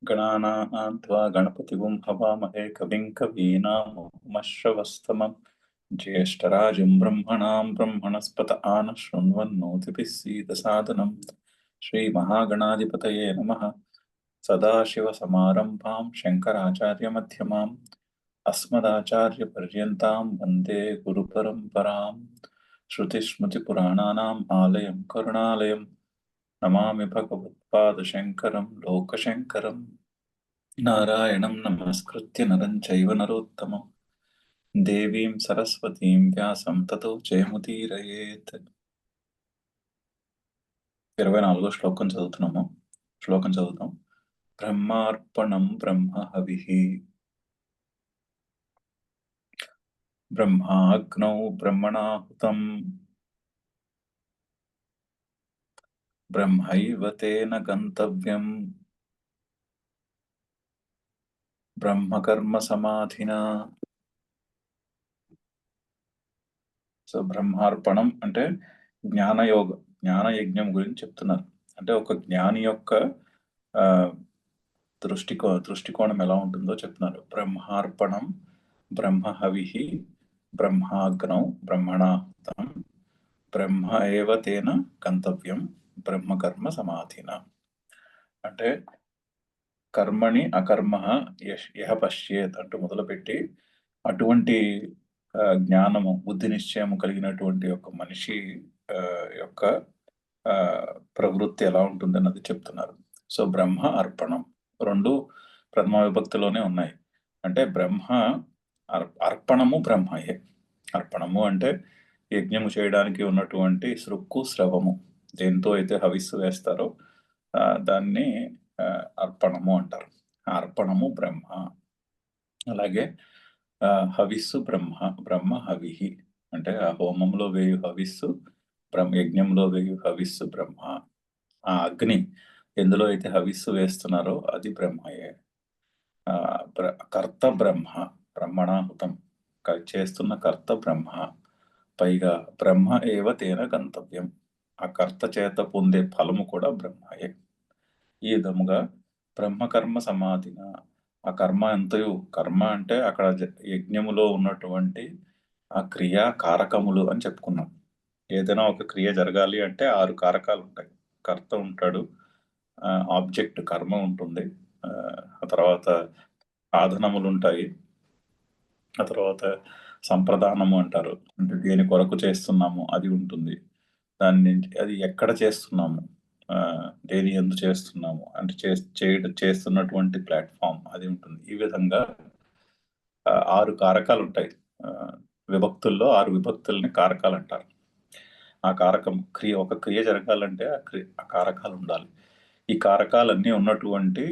गणानां त्वा गणपतिगुं हवामहे कविं कवीनामुपमश्रवस्तमं ज्येष्ठराजं ब्रह्मणां ब्रह्मणस्पत आनशृण्वन्नोतिभिः सीदसादनं श्रीमहागणाधिपतये नमः। सदाशिवसमारम्भां शङ्कराचार्यमध्यमाम् अस्मदाचार्यपर्यन्तां वन्दे गुरुपरम्परां। श्रुतिस्मृतिपुराणानाम् आलयं करुणालयं नमामि भगवत्पादशङ्करं लोकशङ्करं। नारायणं नमस्कृत्य नरं चैव नरोत्तमं देवीं सरस्वतीं व्यासं ततो जयमुदीरयेत्। 24వ శ్లోకం చదువుతున్నాము. శ్లోకం చదువుతాం. బ్రహ్మార్పణం బ్రహ్మహవిః బ్రహ్మాగ్నౌ బ్రహ్మణాహుతం బ్రహ్మైవ తేన గంతవ్యం బ్రహ్మకర్మ సమాధినా. సో బ్రహ్మార్పణం అంటే జ్ఞానయజ్ఞం గురించి చెప్తున్నారు. అంటే ఒక జ్ఞాని యొక్క దృష్టికోణం ఎలా ఉంటుందో చెప్తున్నారు. బ్రహ్మార్పణం బ్రహ్మహవిః బ్రహ్మాగ్నౌ బ్రహ్మణాహుతం బ్రహ్మ ఏవ తేన గంతవ్యం బ్రహ్మకర్మ సమాధిన. అంటే కర్మణి అకర్మ యః పశ్యేత్ అంటూ మొదలుపెట్టి అటువంటి జ్ఞానము బుద్ధి నిశ్చయము కలిగినటువంటి ఒక మనిషి యొక్క ప్రవృత్తి ఎలా ఉంటుందన్నది చెప్తున్నారు. సో బ్రహ్మ అర్పణం రెండు ప్రథమ విభక్తిలోనే ఉన్నాయి. అంటే బ్రహ్మ అర్పణము బ్రహ్మయే. అర్పణము అంటే యజ్ఞము చేయడానికి ఉన్నటువంటి సృక్కు స్రవము, దేంతో అయితే హవిస్సు వేస్తారో దాన్ని అర్పణము అంటారు. అర్పణము బ్రహ్మ. అలాగే హవిస్సు బ్రహ్మ, బ్రహ్మ హవిః అంటే ఆ హోమంలో వేయు హవిస్సు యజ్ఞంలో వేయు హవిస్సు బ్రహ్మ. ఆ అగ్ని ఎందులో అయితే హవిస్సు వేస్తున్నారో అది బ్రహ్మయే. కర్త బ్రహ్మ, బ్రహ్మణాహుతం చేస్తున్న కర్త బ్రహ్మ. పైగా బ్రహ్మ ఏవ తేన గంతవ్యం, ఆ కర్త చేత పొందే ఫలము కూడా బ్రహ్మయే. ఈ విధముగా బ్రహ్మకర్మ సమాధిన ఆ కర్మ ఎంతయు, కర్మ అంటే అక్కడ యజ్ఞములో ఉన్నటువంటి ఆ క్రియా కారకములు అని చెప్పుకున్నాం. ఏదైనా ఒక క్రియ జరగాలి అంటే 6 కారకాలు ఉంటాయి. కర్త ఉంటాడు, ఆబ్జెక్ట్ కర్మ ఉంటుంది, ఆ తర్వాత సాధనములు ఉంటాయి, ఆ తర్వాత సంప్రదానము అంటారు, అంటే దేని కొరకు చేస్తున్నాము అది ఉంటుంది. అది ఎక్కడ చేస్తున్నాము, దేని ఎందు చేస్తున్నాము అంటే చేస్తున్నటువంటి ప్లాట్ఫామ్ అది ఉంటుంది. ఈ విధంగా 6 కారకాలు ఉంటాయి. విభక్తుల్లో 6 విభక్తుల్ని కారకాలు అంటారు. ఆ కారకం ఒక క్రియ జరగాలంటే ఆ కారకాలు ఉండాలి. ఈ కారకాలన్నీ ఉన్నటువంటి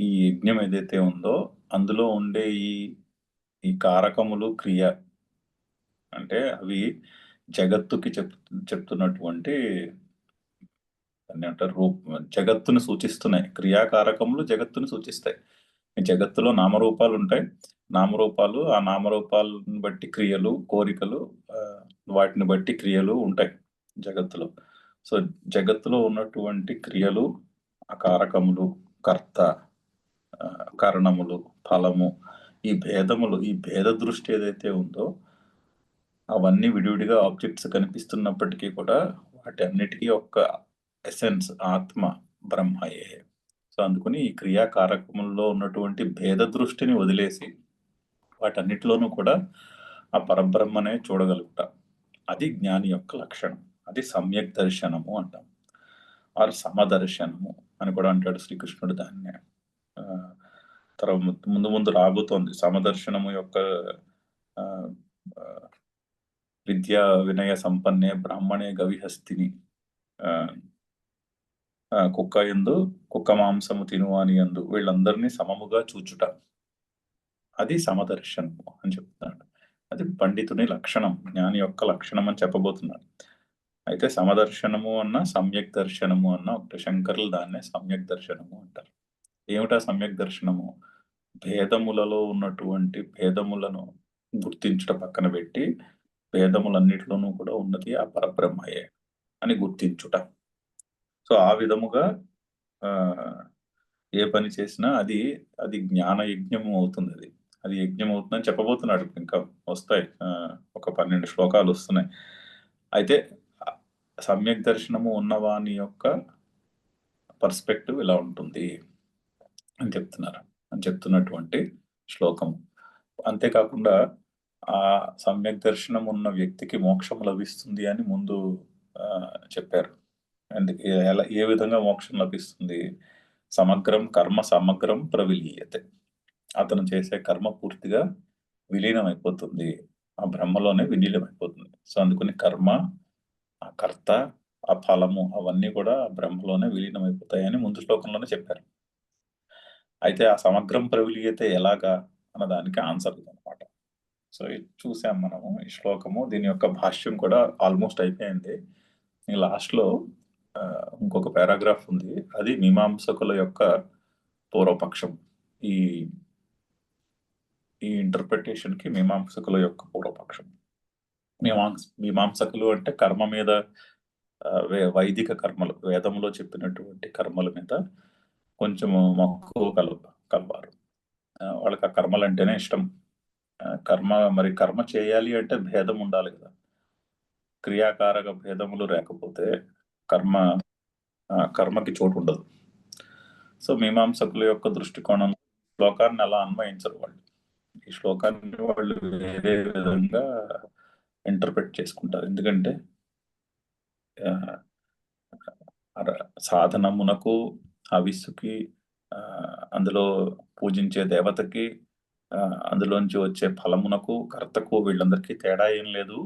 ఈ యజ్ఞం ఏదైతే ఉందో అందులో ఉండే ఈ కారకములు క్రియ అంటే అవి జగత్తుకి చెప్తున్నటువంటి అంటారు జగత్తుని సూచిస్తున్నాయి. క్రియాకారకములు జగత్తుని సూచిస్తాయి. జగత్తులో నామరూపాలు ఉంటాయి. నామరూపాలు, ఆ నామరూపాలను బట్టి క్రియలు, కోరికలు, వాటిని బట్టి క్రియలు ఉంటాయి జగత్తులో. సో జగత్తులో ఉన్నటువంటి క్రియలు, ఆ కారకములు, కర్త, కారణములు, ఫలము, ఈ భేదములు, ఈ భేద దృష్టి ఏదైతే ఉందో అవన్నీ విడివిడిగా ఆబ్జెక్ట్స్ కనిపిస్తున్నప్పటికీ కూడా వాటి అన్నిటికీ ఒక ఎసెన్స్ ఆత్మ బ్రహ్మయే. సో అందుకని ఈ క్రియాకారకముల్లో ఉన్నటువంటి భేద దృష్టిని వదిలేసి వాటన్నిటిలోనూ కూడా ఆ పరబ్రహ్మనే చూడగలుగుట. అది జ్ఞాని యొక్క లక్షణం. అది సమ్యక్ దర్శనము అంటాం, ఆర్ సమదర్శనము అని కూడా అంటాడు శ్రీకృష్ణుడు దాన్నే. తర్వాత ముందు రాబోతోంది సమదర్శనము యొక్క విద్యా వినయ సంపన్నే బ్రాహ్మణే గవిహస్తిని, కుక్క మాంసము తిను అని అందు వీళ్ళందరినీ సమముగా చూచుట, అది సమదర్శనము అని చెప్తున్నాడు. అది పండితుని లక్షణం, జ్ఞాని యొక్క లక్షణం అని చెప్పబోతున్నాడు. అయితే సమదర్శనము అన్న సమ్యక్ దర్శనము అన్న ఒకటి. శంకరులు దాన్నే సమ్యక్ దర్శనము అంటారు. ఏమిటా సమ్యక్ దర్శనము? భేదములలో ఉన్నటువంటి భేదములను గుర్తించుట పక్కన పెట్టి భేదములన్నిటిలోనూ కూడా ఉన్నది ఆ పరబ్రహ్మయే అని గుర్తించుట. సో ఆ విధముగా ఏ పని చేసినా అది అది జ్ఞాన యజ్ఞం అవుతుంది. అది యజ్ఞం అవుతుందని చెప్పబోతున్నాడు. ఇంకా వస్తాయి, ఒక 12 శ్లోకాలు వస్తున్నాయి. అయితే సమ్యక్ దర్శనము ఉన్నవాని యొక్క పర్స్పెక్టివ్ ఇలా ఉంటుంది అని చెప్తున్నటువంటి శ్లోకము. అంతేకాకుండా ఆ సమ్యక్ దర్శనం ఉన్న వ్యక్తికి మోక్షం లభిస్తుంది అని ముందు చెప్పారు. ఎలా, ఏ విధంగా మోక్షం లభిస్తుంది? సమగ్రం ప్రవిలీయతే. అతను చేసే కర్మ పూర్తిగా విలీనం అయిపోతుంది, ఆ బ్రహ్మలోనే విలీనం అయిపోతుంది. సో అందుకని కర్మ, ఆ కర్త, ఆ ఫలము అవన్నీ కూడా బ్రహ్మలోనే విలీనం అయిపోతాయని ముందు శ్లోకంలోనే చెప్పారు. అయితే ఆ సమగ్రం ప్రవిలీయతే ఎలాగా అన్న దానికి ఆన్సర్ ఇదనమాట. సో ఇది చూసాం మనము ఈ శ్లోకము. దీని యొక్క భాష్యం కూడా ఆల్మోస్ట్ అయిపోయింది. ఈ లాస్ట్లో ఇంకొక పారాగ్రాఫ్ ఉంది, అది మీమాంసకుల యొక్క పూర్వపక్షం. ఈ ఈ ఇంటర్ప్రిటేషన్ కి మీమాంసకుల యొక్క పూర్వపక్షం. మీమాంసకులు అంటే కర్మ మీద, వైదిక కర్మలు, వేదంలో చెప్పినటువంటి కర్మల మీద కొంచెము మక్కువ కలవారు. వాళ్ళకి ఆ కర్మలు అంటేనే ఇష్టం. కర్మ చేయాలి అంటే భేదం ఉండాలి కదా. క్రియాకారక భేదములు లేకపోతే కర్మకి చోటు ఉండదు. సో మీమాంసకుల యొక్క దృష్టికోణం శ్లోకాన్ని అలా అన్వయించరు వాళ్ళు. ఈ శ్లోకాన్ని వాళ్ళు వేరే విధంగా ఇంటర్ప్రిట్ చేసుకుంటారు. ఎందుకంటే సాధనమునకు, హవిస్సుకి, అందులో పూజించే దేవతకి, అందులోంచి వచ్చే ఫలమునకు, కర్తకు, వీళ్ళందరికీ తేడా ఏం లేదు,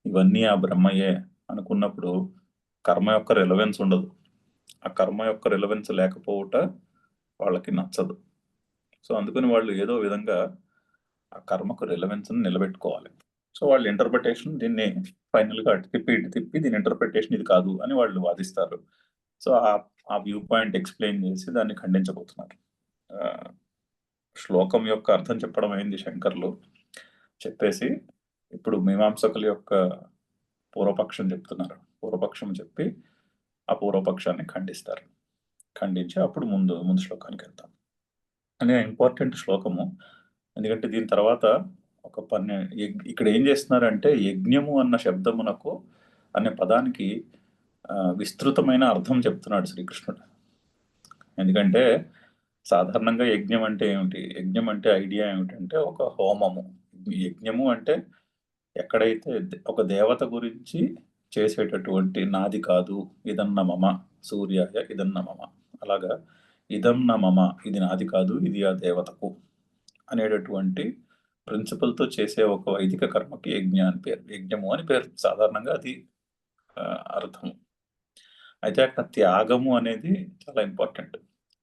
ఇవన్నీ ఆ బ్రహ్మయే అనుకున్నప్పుడు కర్మ యొక్క రిలవెన్స్ ఉండదు. ఆ కర్మ యొక్క రిలవెన్స్ లేకపోవట వాళ్ళకి నచ్చదు. సో అందుకని వాళ్ళు ఏదో విధంగా ఆ కర్మకు రిలవెన్స్ నిలబెట్టుకోవాలి. సో వాళ్ళ ఇంటర్ప్రిటేషన్ దీన్ని ఫైనల్ గా ఇటు తిప్పి దీని ఇంటర్ప్రిటేషన్ ఇది కాదు అని వాళ్ళు వాదిస్తారు. సో ఆ వ్యూ పాయింట్ ఎక్స్ప్లెయిన్ చేసి దాన్ని ఖండించబోతున్నారు. శ్లోకం యొక్క అర్థం చెప్పడం అయింది శంకర్లు. చెప్పేసి ఇప్పుడు మీమాంసకుల యొక్క పూర్వపక్షం చెప్తున్నారు. పూర్వపక్షం చెప్పి ఆ పూర్వపక్షాన్ని ఖండించి అప్పుడు ముందు శ్లోకానికి వెళ్తాం. అనే ఇంపార్టెంట్ శ్లోకము. ఎందుకంటే దీని తర్వాత ఇక్కడ ఏం చేస్తున్నారంటే యజ్ఞము అన్న శబ్దమునకు అనే పదానికి విస్తృతమైన అర్థం చెప్తున్నాడు శ్రీకృష్ణుడు. ఎందుకంటే సాధారణంగా యజ్ఞం అంటే ఏమిటి? యజ్ఞం అంటే ఐడియా ఏమిటంటే ఒక హోమము. యజ్ఞము అంటే ఎక్కడైతే ఒక దేవత గురించి చేసేటటువంటి, నాది కాదు ఇదన్న మమ సూర్యాయ ఇదన్న మమ, అలాగా ఇదన్న మమ, ఇది నాది కాదు, ఇది ఆ దేవతకు అనేటటువంటి ప్రిన్సిపల్తో చేసే ఒక వైదిక కర్మకి యజ్ఞము అని పేరు. సాధారణంగా అది అర్థము. అయితే అక్కడ త్యాగము అనేది చాలా ఇంపార్టెంట్.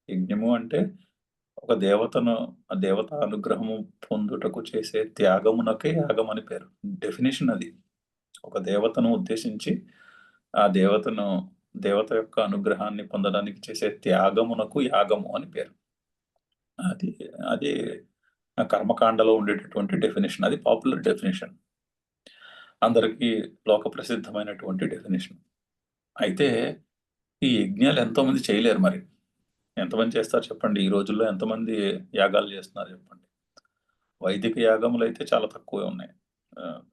యజ్ఞము అంటే ఒక ఆ దేవత అనుగ్రహము పొందుటకు చేసే త్యాగమునకే యాగం అని పేరు. డెఫినేషన్ అది. ఒక దేవతను ఉద్దేశించి ఆ దేవత యొక్క అనుగ్రహాన్ని పొందడానికి చేసే త్యాగమునకు యాగము అని పేరు. అది కర్మకాండలో ఉండేటటువంటి డెఫినేషన్. అది పాపులర్ డెఫినేషన్, అందరికీ లోక ప్రసిద్ధమైనటువంటి డెఫినేషన్. అయితే ఈ యజ్ఞాలు ఎంతోమంది చేయలేరు. మరి ఎంతమంది చేస్తారు చెప్పండి? ఈ రోజుల్లో ఎంతమంది యాగాలు చేస్తున్నారు చెప్పండి? వైదిక యాగములు అయితే చాలా తక్కువే ఉన్నాయి.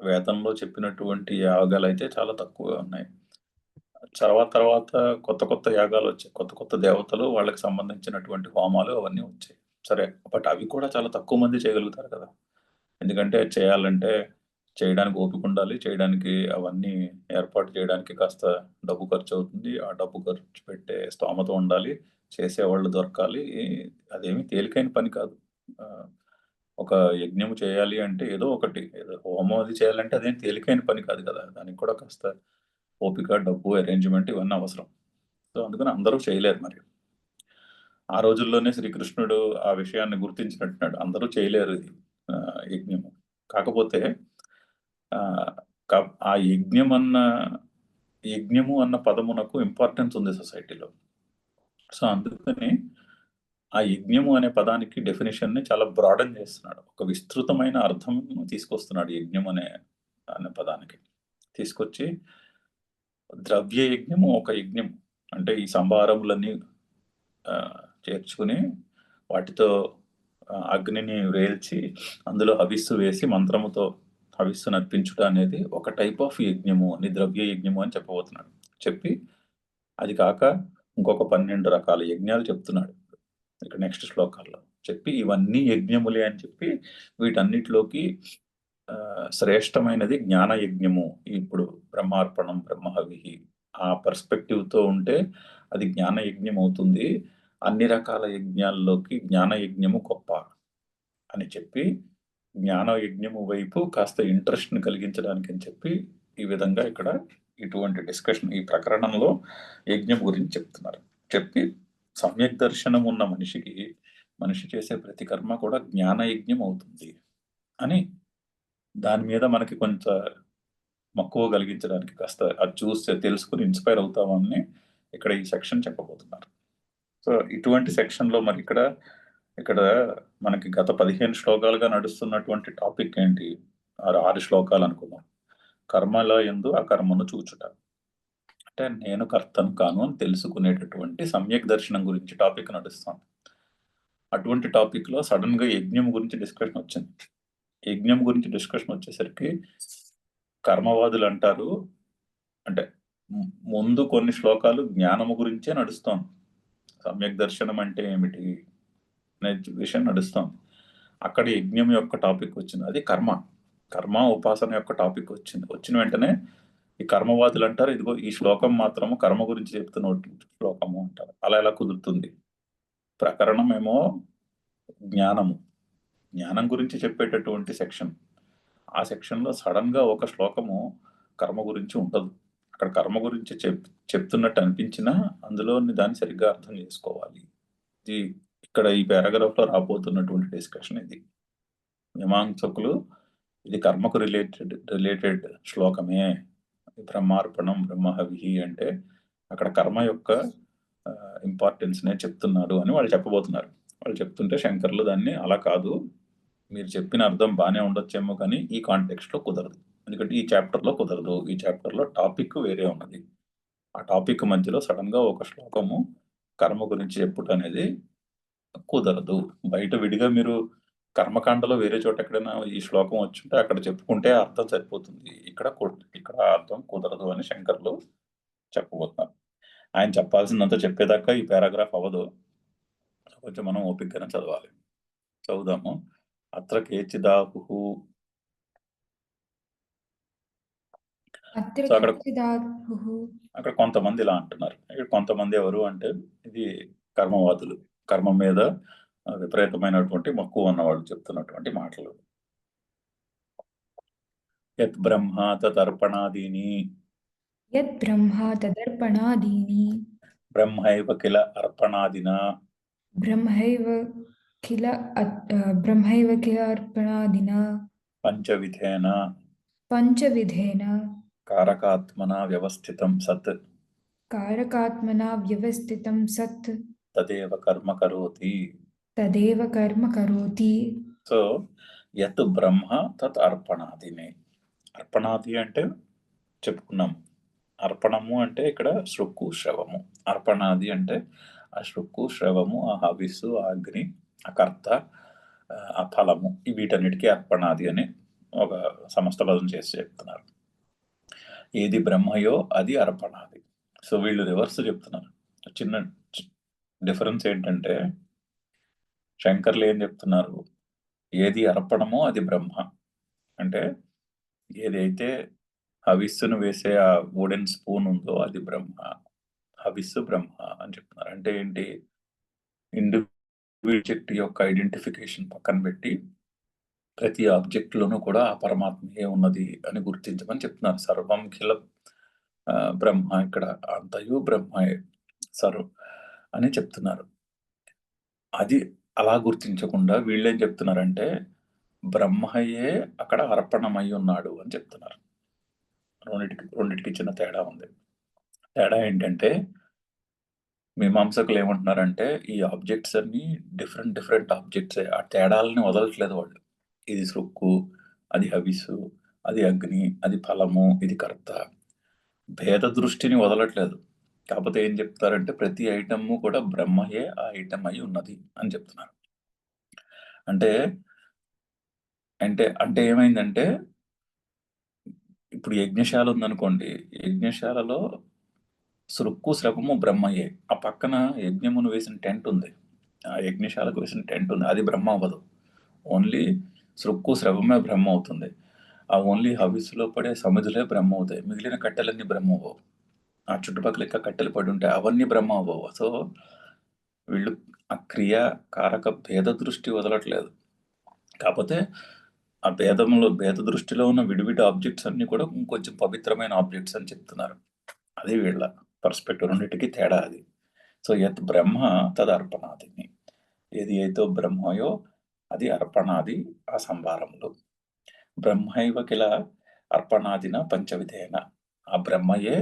వేదంలో చెప్పినటువంటి యాగాలు అయితే చాలా తక్కువే ఉన్నాయి. తర్వాత కొత్త యాగాలు వచ్చాయి. కొత్త దేవతలు, వాళ్ళకి సంబంధించినటువంటి హోమాలు అవన్నీ వచ్చాయి. సరే, బట్ అవి కూడా చాలా తక్కువ మంది చేయగలుగుతారు కదా. ఎందుకంటే చేయాలంటే చేయడానికి ఓపిక ఉండాలి. చేయడానికి అవన్నీ ఏర్పాటు చేయడానికి కాస్త డబ్బు ఖర్చు అవుతుంది. ఆ డబ్బు ఖర్చు పెట్టే స్తోమత ఉండాలి. చేసేవాళ్ళు దొరకాలి. అదేమి తేలికైన పని కాదు. ఒక యజ్ఞం చేయాలి అంటే ఏదో హోమం అది చేయాలంటే అదేం తేలికైన పని కాదు కదా. దానికి కూడా కాస్త ఓపిక, డబ్బు, అరేంజ్మెంట్ ఇవన్నీ అవసరం. సో అందుకని అందరూ చేయలేరు. మరి ఆ రోజుల్లోనే శ్రీకృష్ణుడు ఆ విషయాన్ని గుర్తించినట్టున్నాడు. అందరూ చేయలేరు ఇది యజ్ఞము. కాకపోతే ఆ యజ్ఞము అన్న పదమునకు ఇంపార్టెన్స్ ఉంది సొసైటీలో. సో అందుకని ఆ యజ్ఞము అనే పదానికి డెఫినేషన్ ని చాలా బ్రాడన్ చేస్తున్నాడు. ఒక విస్తృతమైన అర్థం తీసుకొస్తున్నాడు యజ్ఞం అనే పదానికి. తీసుకొచ్చి ద్రవ్య యజ్ఞము ఒక యజ్ఞం, అంటే ఈ సంభారములన్నీ చేర్చుకుని వాటితో అగ్నిని వేల్చి అందులో హవిస్సు వేసి మంత్రముతో హవిస్సు నర్పించుట అనేది ఒక టైప్ ఆఫ్ యజ్ఞము అని, ద్రవ్య యజ్ఞము అని చెప్పబోతున్నాడు. చెప్పి అది కాక ఇంకొక 12 రకాల యజ్ఞాలు చెప్తున్నాడు ఇక్కడ నెక్స్ట్ శ్లోకాల్లో. చెప్పి ఇవన్నీ యజ్ఞములే అని చెప్పి వీటన్నిటిలోకి శ్రేష్టమైనది జ్ఞాన యజ్ఞము. ఇప్పుడు బ్రహ్మార్పణం, బ్రహ్మహవిహి ఆ పర్స్పెక్టివ్‌తో ఉంటే అది జ్ఞాన యజ్ఞం అవుతుంది. అన్ని రకాల యజ్ఞాల్లోకి జ్ఞాన యజ్ఞము గొప్ప అని చెప్పి, జ్ఞాన యజ్ఞము వైపు కాస్త ఇంట్రెస్ట్‌ని కలిగించడానికి అని చెప్పి, ఈ విధంగా ఇక్కడ ఇటువంటి డిస్కషన్ ఈ ప్రకరణంలో యజ్ఞం గురించి చెప్తున్నారు. చెప్పి సమ్యక్ దర్శనం ఉన్న మనిషి చేసే ప్రతి కర్మ కూడా జ్ఞాన యజ్ఞం అవుతుంది అని, దాని మీద మనకి కొంత మక్కువ కలిగించడానికి కాస్త అది చూస్తే తెలుసుకొని ఇన్స్పైర్ అవుతామని ఇక్కడ ఈ సెక్షన్ చెప్పబోతున్నారు. సో ఇటువంటి సెక్షన్‌లో మరి ఇక్కడ మనకి గత 15 శ్లోకాలుగా నడుస్తున్నటువంటి టాపిక్ ఏంటి? 6 శ్లోకాలు అనుకుందాం. కర్మల యందు అకర్మను చూచుట. అంటే నేను కర్తను కాను అని తెలుసుకునేటటువంటి సమ్యక్ దర్శనం గురించి టాపిక్ నడుస్తుంది. అటువంటి టాపిక్‌లో సడెన్‌గా యజ్ఞం గురించి డిస్కషన్ వచ్చింది. యజ్ఞం గురించి డిస్కషన్ వచ్చేసరికి కర్మవాదులు అంటారు, అంటే ముందు కొన్ని శ్లోకాలు జ్ఞానము గురించే నడుస్తోంది. సమ్యక్ దర్శనం అంటే ఏమిటి అనే విషయం నడుస్తోంది. అక్కడ యజ్ఞం యొక్క టాపిక్ వచ్చింది. అది కర్మ ఉపాసన యొక్క టాపిక్ వచ్చింది. వచ్చిన వెంటనే ఈ కర్మవాదులు అంటారు, ఇదిగో ఈ శ్లోకం మాత్రము కర్మ గురించి చెప్తున్న శ్లోకము అంటారు. అలా ఎలా కుదురుతుంది? ప్రకరణం ఏమో జ్ఞానం గురించి చెప్పేటటువంటి సెక్షన్. ఆ సెక్షన్‌లో సడెన్‌గా ఒక శ్లోకము కర్మ గురించి ఉండదు. అక్కడ కర్మ గురించి చెప్తున్నట్టు అనిపించినా అందులోని దాన్ని సరిగ్గా అర్థం చేసుకోవాలి. ఇది ఇక్కడ ఈ పారాగ్రాఫ్‌లో రాబోతున్నటువంటి డిస్కషన్ ఇది. మీమాంసకులు ఇది కర్మకు రిలేటెడ్ శ్లోకమే. బ్రహ్మార్పణం, బ్రహ్మహవిః అంటే అక్కడ కర్మ యొక్క ఇంపార్టెన్స్‌నే చెప్తున్నాడు అని వాళ్ళు చెప్పబోతున్నారు. వాళ్ళు చెప్తుంటే శంకర్లు దాన్ని అలా కాదు, మీరు చెప్పిన అర్థం బానే ఉండొచ్చేమో కానీ ఈ కాంటెక్స్ట్‌లో కుదరదు. ఎందుకంటే ఈ చాప్టర్‌లో కుదరదు. ఈ చాప్టర్‌లో టాపిక్ వేరే ఉన్నది. ఆ టాపిక్ మధ్యలో సడెన్‌గా ఒక శ్లోకము కర్మ గురించి చెప్పుట అనేది కుదరదు. బయట విడిగా మీరు కర్మకాండలో వేరే చోట ఎక్కడైనా ఈ శ్లోకం వచ్చుంటే అక్కడ చెప్పుకుంటే అర్థం సరిపోతుంది. ఇక్కడ అర్థం కుదరదు అని శంకర్లు చెప్పబోతున్నారు. ఆయన చెప్పాల్సిందంతా చెప్పేదాకా ఈ పారాగ్రాఫ్ అవ్వదు. కొంచెం మనం ఓపికగానే చదవాలి. చదువుదాము. అత్ర కేచిదాహుః. సో అక్కడ కొంతమంది ఇలా అంటున్నారు. ఇక్కడ కొంతమంది ఎవరు అంటే ఇది కర్మవాదులు. కర్మ మీద విపరీతమైనటువంటి మక్కువ ఉన్నవాళ్ళు చెప్తున్నటువంటి మాటలు. యత్ బ్రహ్మ తదర్పణాదీని బ్రహ్మైవ కిల అర్పణాదినా పంచవిధేన కారకాత్మనా వ్యవస్థితం సత్ తదేవ కర్మ కరోతి. సో యత్ బ్రహ్మ తత్ అర్పణాదిని. అర్పణాది అంటే చెప్పుకున్నాం. అర్పణము అంటే ఇక్కడ శృక్కు, శ్రవము. అర్పణాది అంటే ఆ శృక్కు, శ్రవము, ఆ హవిస్సు, ఆ అగ్ని, ఆ కర్త, ఆ ఫలము, వీటన్నిటికీ అర్పణాది అని ఒక సమస్త పదం చేసి చెప్తున్నారు. ఏది బ్రహ్మయో అది అర్పణాది. సో వీళ్ళు రివర్స్ చెప్తున్నారు. చిన్న డిఫరెన్స్ ఏంటంటే శంకర్లు ఏం చెప్తున్నారు, ఏది అర్పణమో అది బ్రహ్మ. అంటే ఏదైతే హవిస్సును వేసే ఆ వుడెన్ స్పూన్ ఉందో అది బ్రహ్మ, హవిస్సు బ్రహ్మ అని చెప్తున్నారు. అంటే ఏంటి, ఇండివిజువల్ యొక్క ఐడెంటిఫికేషన్ పక్కన పెట్టి ప్రతి ఆబ్జెక్ట్లోనూ కూడా ఆ పరమాత్మయే ఉన్నది అని గుర్తించమని చెప్తున్నారు. సర్వం ఖిల బ్రహ్మ, ఇక్కడ అంతయు బ్రహ్మయే సర్వం అని చెప్తున్నారు. అది అలా గుర్తించకుండా వీళ్ళేం చెప్తున్నారంటే బ్రహ్మయే అక్కడ అర్పణమై ఉన్నాడు అని చెప్తున్నారు. రెండిటికి చిన్న తేడా ఉంది. తేడా ఏంటంటే మీమాంసకులు ఏమంటున్నారంటే ఈ ఆబ్జెక్ట్స్ అన్ని డిఫరెంట్ ఆబ్జెక్ట్సే. ఆ తేడాలని వదలట్లేదు వాళ్ళు. ఇది సృక్కు, అది హవిస్సు, అది అగ్ని, అది ఫలము, ఇది కర్త. భేద దృష్టిని వదలట్లేదు. కాకపోతే ఏం చెప్తారంటే ప్రతి ఐటమ్ కూడా బ్రహ్మయే ఆ ఐటమ్ అయి ఉన్నది అని చెప్తున్నారు. అంటే అంటే అంటే ఏమైందంటే ఇప్పుడు యజ్ఞశాల ఉందనుకోండి. యజ్ఞశాలలో సృక్కు, స్రవము బ్రహ్మయే. ఆ పక్కన యజ్ఞమును వేసిన టెంట్ ఉంది. ఆ యజ్ఞశాలకు వేసిన టెంట్ ఉంది. అది బ్రహ్మ అవ్వదు. ఓన్లీ సృక్కు, స్రవమే బ్రహ్మ అవుతుంది. ఆ ఓన్లీ హవిస్సులో పడే సమిధులే బ్రహ్మ అవుతాయి. మిగిలిన కట్టెలన్నీ బ్రహ్మ అవ్వవు. ఆ చుట్టుపక్కల ఇంకా కట్టెలు పడి ఉంటాయి. అవన్నీ బ్రహ్మ అవ్వవు. సో, వీళ్ళు ఆ క్రియ, కారక భేద దృష్టి వదలట్లేదు. కాపోతే ఆ భేద దృష్టిలో ఉన్న విడివిడి ఆబ్జెక్ట్స్ అన్నీ కూడా ఇంకొంచెం పవిత్రమైన ఆబ్జెక్ట్స్ అని చెప్తున్నారు. అది వీళ్ళ పర్స్పెక్టివ్. రెండిటికి తేడా అది. సో, యత్ బ్రహ్మ తదర్పణాదిని. ఏది అయితే బ్రహ్మయో అది అర్పణాది ఆ సంభారములు. బ్రహ్మైవ కిల అర్పణాదిన పంచవిధేన. ఆ బ్రహ్మయే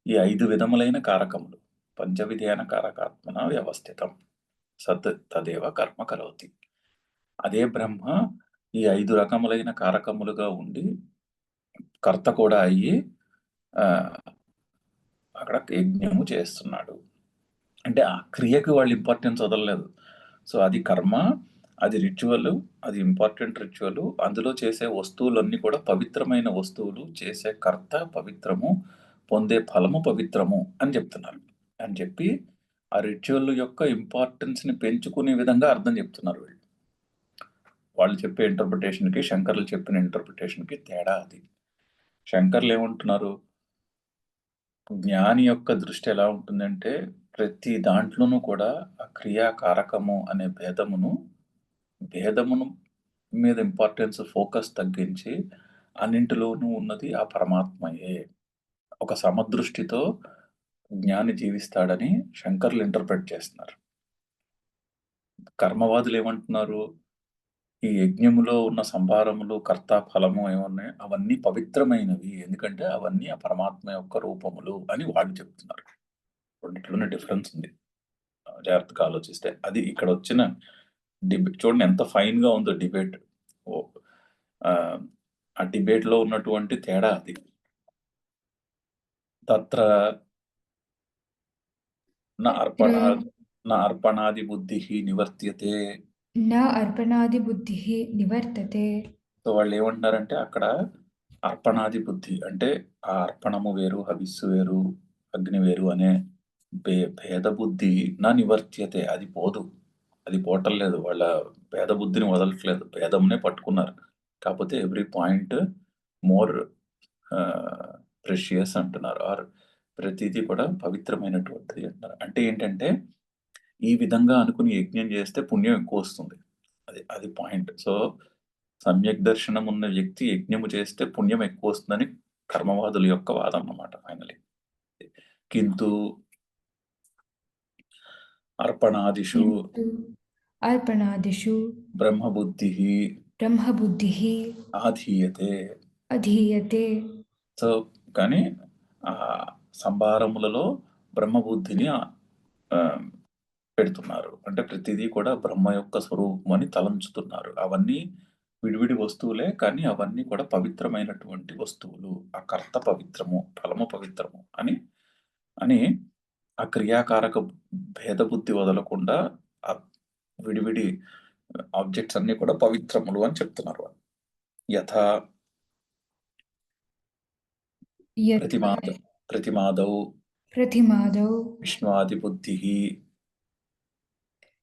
ఈ 5 విధములైన కారకములు. పంచవిధేన కారకాత్మన వ్యవస్థితం. సత్ తదేవ కర్మ కరోతి. అదే బ్రహ్మ ఈ 5 రకములైన కారకములుగా ఉండి కర్త కూడా అయ్యి అక్కడ యజ్ఞము చేస్తున్నాడు. అంటే ఆ క్రియకి వాళ్ళు ఇంపార్టెన్స్ వదలలేదు. సో, అది కర్మ, అది రిచువల్, అది ఇంపార్టెంట్ రిచువల్. అందులో చేసే వస్తువులన్నీ కూడా పవిత్రమైన వస్తువులు. చేసే కర్త పవిత్రము, పొందే ఫలము పవిత్రము అని చెప్తున్నారు. అని చెప్పి ఆ రిచువల్ యొక్క ఇంపార్టెన్స్‌ని పెంచుకునే విధంగా అర్థం చెప్తున్నారు వీళ్ళు. వాళ్ళు చెప్పే ఇంటర్ప్రిటేషన్‌కి, శంకర్లు చెప్పిన ఇంటర్ప్రిటేషన్‌కి తేడా అది. శంకర్లు ఏమంటున్నారు? జ్ఞాని యొక్క దృష్టి ఎలా ఉంటుందంటే, ప్రతి దాంట్లోనూ కూడా ఆ క్రియా, కారకము అనే భేదమును మీద ఇంపార్టెన్స్, ఫోకస్ తగ్గించి, అన్నింటిలోనూ ఉన్నది ఆ పరమాత్మయే. ఒక సమదృష్టితో జ్ఞాని జీవిస్తాడని శంకర్లు ఇంటర్ప్రెట్ చేస్తున్నారు. కర్మవాదులు ఏమంటున్నారు? ఈ యజ్ఞములో ఉన్న సంభారములు, కర్త, ఫలము ఏమున్నాయి అవన్నీ పవిత్రమైనవి. ఎందుకంటే అవన్నీ ఆ పరమాత్మ యొక్క రూపములు అని వాళ్ళు చెప్తున్నారు. రెండిట్లోనే డిఫరెన్స్ ఉంది. జాగ్రత్తగా ఆలోచిస్తే. అది ఇక్కడొచ్చిన చూడండి ఎంత ఫైన్‌గా ఉందో డిబేట్. ఓహ్! ఆ డిబేట్‌లో ఉన్నటువంటి తేడా అది. తత్ర న तत्र అర్పణా న అర్పణాది బుద్ధిః నివర్త్యతే. न अर्पणादिबुद्धिः निवर्तते. సో, వాళ్ళేమంటున్నారంటే అక్కడ అర్పణాది బుద్ధి అంటే ఆ అర్పణము వేరు, హవిస్సు వేరు, అగ్ని వేరు అనే భేద బుద్ధి నివర్త్యతే. అది పోదు. అది పోవటం లేదు. వాళ్ళ భేద బుద్ధిని వదలట్లేదు. భేదంనే పట్టుకున్నారు. కాపోతే ఎవ్రి పాయింట్ మోర్ ప్రెషియస్ అంటున్నారు. ఆర్ ప్రతీది కూడా పవిత్రమైనటువంటిది అంటున్నారు. అంటే ఏంటంటే, ఈ విధంగా అనుకుని యజ్ఞం చేస్తే పుణ్యం ఎక్కువొస్తుంది. అది పాయింట్. సో, సమ్యక్ దర్శనం ఉన్న వ్యక్తి యజ్ఞము చేస్తే పుణ్యం ఎక్కువొస్తుందని కర్మవాదుల యొక్క వాదం అన్నమాట ఫైనల్లీ. కింతు అర్పణాదిషు किन्तु अर्पणादिषु బ్రహ్మబుద్ధిః ब्रह्मबुद्धिः ఆధీయతే. अधीयते. సో, కానీ సంభారములలో బ్రహ్మబుద్ధిని పెడుతున్నారు. అంటే ప్రతిదీ కూడా బ్రహ్మ యొక్క స్వరూపమని తలంచుతున్నారు. అవన్నీ విడివిడి వస్తువులే కానీ అవన్నీ కూడా పవిత్రమైనటువంటి వస్తువులు. ఆ కర్త పవిత్రము, ఫలము పవిత్రము అని అని ఆ క్రియాకారక భేద బుద్ధి వదలకుండా ఆ విడివిడి ఆబ్జెక్ట్స్ అన్నీ కూడా పవిత్రములు అని చెప్తున్నారు వాళ్ళు. యథా यथा ప్రతిమాద ప్రతిమాదౌ प्रतिमादौ విష్ణువాదిబుద్ధిః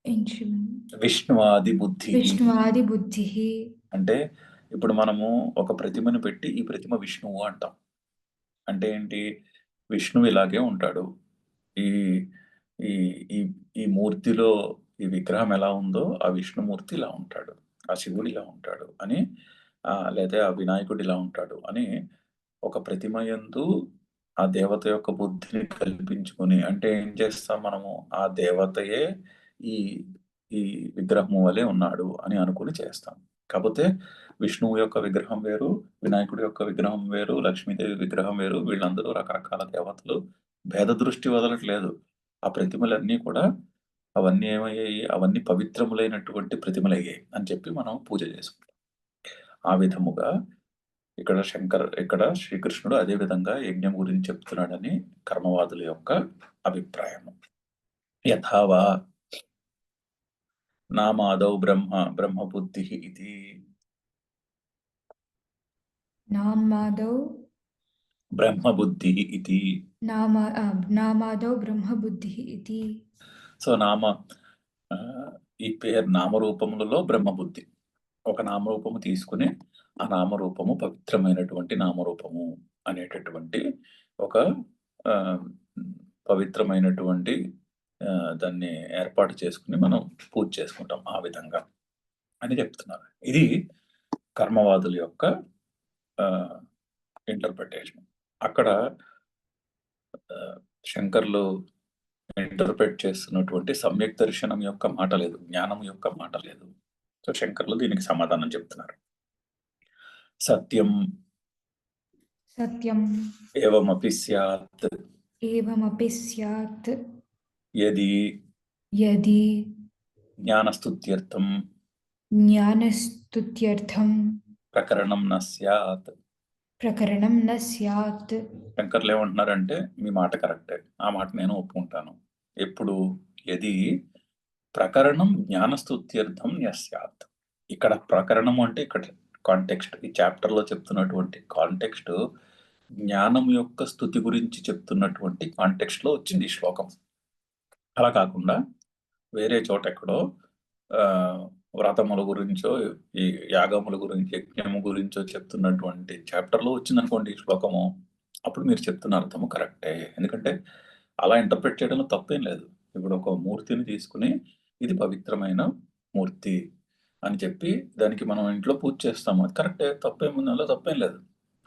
इंशुन् విష్ణువాదిబుద్ధిః विष्णुवादिबुद्धिः. అంటే ఇప్పుడు మనము ఒక ప్రతిమను పెట్టి ఈ ప్రతిమ విష్ణువు అంటాం. అంటే ఏంటి? విష్ణువు ఇలాగే ఉంటాడు. ఈ ఈ ఈ ఈ మూర్తిలో ఈ విగ్రహం ఎలా ఉందో ఆ విష్ణుమూర్తి ఇలా ఉంటాడు. ఆ శివుడు ఇలా ఉంటాడు అని లేదా ఆ వినాయకుడు ఇలా ఉంటాడు అని ఒక ప్రతిమ యందు ఆ దేవత యొక్క బుద్ధిని కల్పించుకొని అంటే ఏం చేస్తాం మనము? ఆ దేవతయే ఈ ఈ విగ్రహం వలె ఉన్నాడు అని అనుకుని చేస్తాం. కాపోతే విష్ణువు యొక్క విగ్రహం వేరు, వినాయకుడి యొక్క విగ్రహం వేరు, లక్ష్మీదేవి విగ్రహం వేరు. వీళ్ళందరూ రకరకాల దేవతలు. భేద దృష్టి వదలట్లేదు. ఆ ప్రతిమలన్నీ కూడా అవన్నీ ఏమయ్యాయి? అవన్నీ పవిత్రములైనటువంటి ప్రతిమలయ్యాయి అని చెప్పి మనం పూజ చేసుకుంటాం. ఆ విధముగా ఇక్కడ శ్రీకృష్ణుడు అదే విధంగా యజ్ఞం గురించి చెప్తున్నాడని కర్మవాదుల యొక్క అభిప్రాయం. యథావా నామాదౌ బ్రహ్మబుద్ధి ఇది. నామాదౌ బ్రహ్మబుద్ధి ఇది. నామాదౌ బ్రహ్మబుద్ధిః ఇతి. సో ఈ పేరు నామరూపములలో బ్రహ్మబుద్ధి. ఒక నామరూపము తీసుకుని ఆ నామరూపము పవిత్రమైనటువంటి నామరూపము అనేటటువంటి ఒక పవిత్రమైనటువంటి దాన్ని ఏర్పాటు చేసుకుని మనం పూజ చేసుకుంటాం ఆ విధంగా అని చెప్తున్నారు. ఇది కర్మవాదుల యొక్క ఇంటర్ప్రిటేషన్. అక్కడ శంకర్లు ఇంటర్ప్రిట్ చేస్తున్నటువంటి సమ్యక్ దర్శనం యొక్క మాట లేదు, జ్ఞానం యొక్క మాట లేదు. సో శంకర్లు దీనికి సమాధానం చెప్తున్నారు. సత్యం ఏవమపి స్యాత్ యది జ్ఞానస్తుత్యర్థం ప్రకరణం న స్యాత్. శంకర్లు ఏమంటున్నారంటే మీ మాట కరెక్టే, ఆ మాట నేను ఒప్పుకుంటాను. ఎప్పుడు యది ప్రకరణం జ్ఞానస్తుత్యర్థం న్యస్యాత్. ఇక్కడ ప్రకరణం అంటే ఇక్కడ కాంటెక్స్ట్, ఈ చాప్టర్ లో చెప్తున్నటువంటి కాంటెక్స్ట్ జ్ఞానం యొక్క స్థుతి గురించి చెప్తున్నటువంటి కాంటెక్స్ట్ లో వచ్చింది ఈ శ్లోకం. అలా కాకుండా వేరే చోట ఎక్కడో వ్రతముల గురించో ఈ యాగముల గురించి యజ్ఞము గురించో చెప్తున్నటువంటి చాప్టర్ లో వచ్చిందనుకోండి ఈ శ్లోకము, అప్పుడు మీరు చెప్తున్న అర్థము కరెక్టే. ఎందుకంటే అలా ఇంటర్ప్రిట్ చేయడంలో తప్పేం లేదు. ఇప్పుడు ఒక మూర్తిని తీసుకుని ఇది పవిత్రమైన మూర్తి అని చెప్పి దానికి మనం ఇంట్లో పూజ చేస్తాము, అది కరెక్టే, తప్పేముంది, అలా తప్పేం లేదు,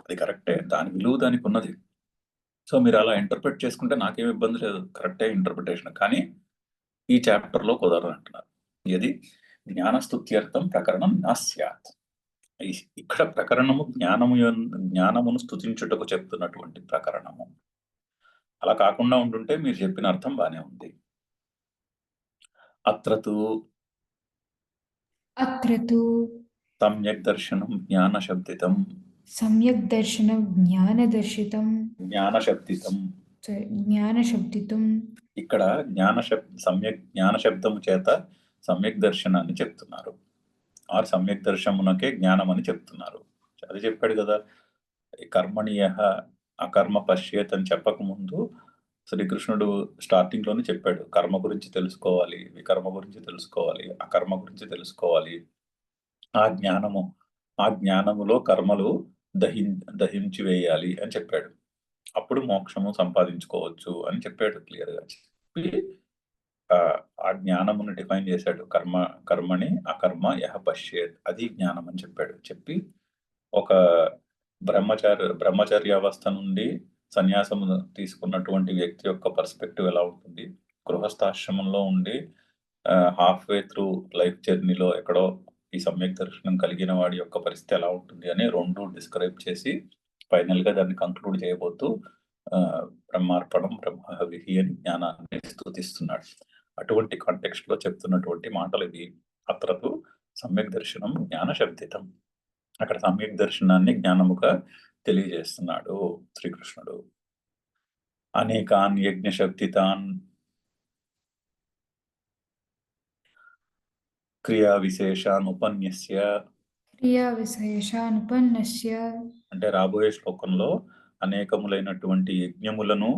అది కరెక్టే, దాని విలువ దానికి ఉన్నది. సో మీరు అలా ఇంటర్ప్రిట్ చేసుకుంటే నాకేం ఇబ్బంది లేదు, కరెక్టే ఇంటర్ప్రిటేషన్. కానీ ఈ చాప్టర్ లో కుదరదు అంటున్నారు. ఇది జ్ఞానస్తుత్యర్థం ప్రకరణం నా స్యాత్. ఇక్కడ ప్రకరణము జ్ఞానమును స్తుతించుటకు చెప్తున్నటువంటి ప్రకరణము. అలా కాకుండా ఉంటుంటే మీరు చెప్పిన అర్థం బానే ఉంది. అత్రతు సమ్యక్ దర్శనం జ్ఞానశబ్దితం. ఇక్కడ సమ్యక్ జ్ఞానశబ్దము చేత సమ్యక్ దర్శనాన్ని చెప్తున్నారు. ఆ సమ్యక్ దర్శనమునకే జ్ఞానం అని చెప్తున్నారు. అది చెప్పాడు కదా, కర్మణీయః అకర్మ పశ్యేత్ అని చెప్పకముందు శ్రీకృష్ణుడు స్టార్టింగ్ లోనే చెప్పాడు, కర్మ గురించి తెలుసుకోవాలి, వికర్మ గురించి తెలుసుకోవాలి, అకర్మ గురించి తెలుసుకోవాలి. ఆ జ్ఞానములో కర్మలు దహించి వేయాలి అని చెప్పాడు. అప్పుడు మోక్షము సంపాదించుకోవచ్చు అని చెప్పాడు క్లియర్ గా. చెప్పి ఆ జ్ఞానమును డిఫైన్ చేశాడు. కర్మని అకర్మ యహ పశ్యేత్, అది జ్ఞానం అని చెప్పాడు. చెప్పి ఒక బ్రహ్మచర్యావస్థ నుండి సన్యాసము తీసుకున్నటువంటి వ్యక్తి యొక్క పర్స్పెక్టివ్ ఎలా ఉంటుంది, గృహస్థాశ్రమంలో ఉండి హాఫ్ వే త్రూ లైఫ్ జర్నీలో ఎక్కడో ఈ సమ్యక్ దర్శనం కలిగిన వాడి యొక్క పరిస్థితి ఎలా ఉంటుంది అని రెండు డిస్క్రైబ్ చేసి ఫైనల్ గా దాన్ని కంక్లూడ్ చేయబోతూ బ్రహ్మార్పణం బ్రహ్మవిహి అని జ్ఞానాన్ని స్తుతిస్తున్నాడు. అటువంటి కాంటెక్స్ట్ లో చెప్తున్నటువంటి మాటలు ఇవి. అత్రతు సమ్యక్ దర్శనం జ్ఞానశబ్దితం. అక్కడ సమ్యక్ దర్శనాన్ని జ్ఞానముగా తెలియజేస్తున్నాడు శ్రీకృష్ణుడు. అనేకాన్ యజ్ఞశబ్దితాన్ క్రియా విశేషాన్ ఉపన్యస్య. అంటే రాబోయే శ్లోకంలో అనేకములైనటువంటి యజ్ఞములను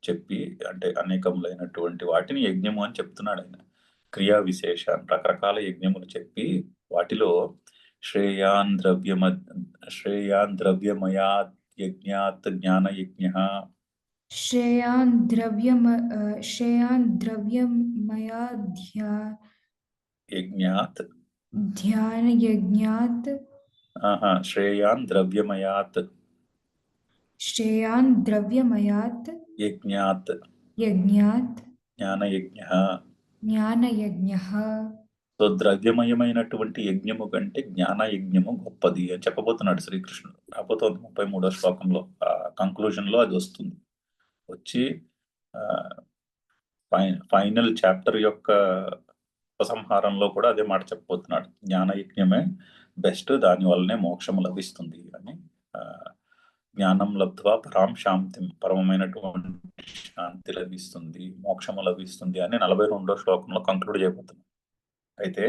చెప్పి, అంటే అనేకములైనటువంటి వాటిని యజ్ఞము అని చెప్తున్నాడు ఆయన. క్రియా విశేషాన్, రకరకాల యజ్ఞములు చెప్పి వాటిలో శ్రేయాన్ ద్రవ్యమయాత్ యజ్ఞాత్ జ్ఞానయజ్ఞః. శ్రేయాన్ యజ్ఞాత్ ధ్యానయజ్ఞాత్ శ్రేయాన్ ద్రవ్యమయాత్ యజ్ఞాత్ జ్ఞానయజ్ఞః. సో ద్రవ్యమయమైనటువంటి యజ్ఞము కంటే జ్ఞానయజ్ఞము గొప్పది అని చెప్పబోతున్నాడు శ్రీకృష్ణుడు. రాబోతోంది 33వ శ్లోకంలో, కంక్లూజన్ లో అది వస్తుంది. వచ్చి ఫైనల్ చాప్టర్ యొక్క ఉపసంహారంలో కూడా అదే మాట చెప్పబోతున్నాడు. జ్ఞానయజ్ఞమే బెస్ట్, దాని వల్లనే మోక్షము లభిస్తుంది అని జ్ఞానం లబ్ధ్వా పరాం శాంతిం, పరమమైనటువంటి శాంతి లభిస్తుంది, మోక్షము లభిస్తుంది అని 42వ శ్లోకంలో కంక్లూడ్ చేయబోతున్నాం. అయితే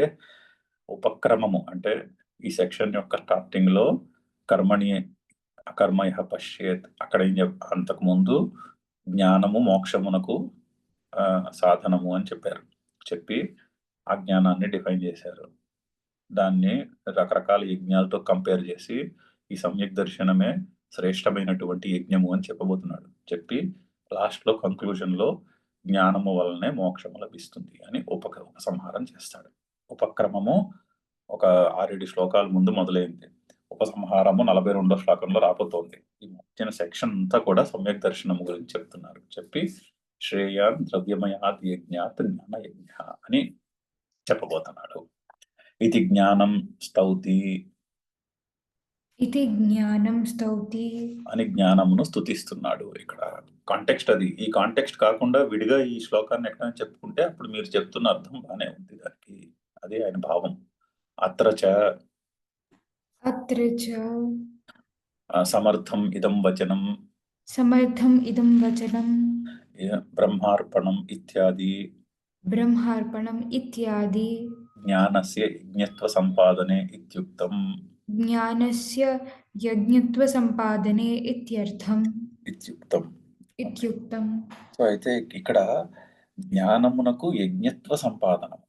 ఉపక్రమము అంటే ఈ సెక్షన్ యొక్క స్టార్టింగ్ లో కర్మణి అకర్మయ పశ్యేత్, అక్కడ అంతకు ముందు జ్ఞానము మోక్షమునకు సాధనము అని చెప్పారు. చెప్పి ఆ జ్ఞానాన్ని డిఫైన్ చేశారు. దాన్ని రకరకాల యజ్ఞాలతో కంపేర్ చేసి ఈ సమ్యక్ దర్శనమే శ్రేష్టమైనటువంటి యజ్ఞము అని చెప్పబోతున్నాడు. చెప్పి లాస్ట్ లో కంక్లూజన్ లో జ్ఞానము వలనే మోక్షము లభిస్తుంది అని ఉపసంహారం చేస్తాడు. ఉపక్రమము ఒక 6-7 శ్లోకాల ముందు మొదలైంది. ఉపసంహారము 42వ శ్లోకంలో రాబోతోంది. ఈ మధ్యన సెక్షన్ అంతా కూడా సమ్యక్ దర్శనము గురించి చెప్తున్నారు. చెప్పి శ్రేయాన్ ద్రవ్యమయాత్ యజ్ఞాత్ జ్ఞాన యజ్ఞ అని చెప్పబోతున్నాడు. ఇది జ్ఞానం స్తౌతి, ఇది జ్ఞానం స్తౌతి అని జ్ఞానమును స్తుతిస్తున్నాడు. ఇక్కడ కాంటెక్స్ట్ అది. ఈ కాంటెక్స్ట్ కాకుండా విడిగా ఈ శ్లోకాన్ని ఎక్కడైనా చెప్పుకుంటే అప్పుడు మీరు చెప్తున్న అర్థం బానే ఉంది దానికి. అది ఆయన భావం. అత్రచ అత్ర చ సమర్థం ఇదం వచనం సమర్థం ఇదం వచనం బ్రహ్మార్పణం ఇత్యాది బ్రహ్మార్పణం ఇత్యాది జ్ఞానస్య యజ్ఞత్వ సంపాదనే ఇత్యుక్తం జ్ఞానస్య యజ్ఞత్వ సంపాదనే ఇత్యుక్తం. ఇత్యుక్తం. సో అయితే ఇక్కడ జ్ఞానమునకు యజ్ఞత్వ సంపాదనం.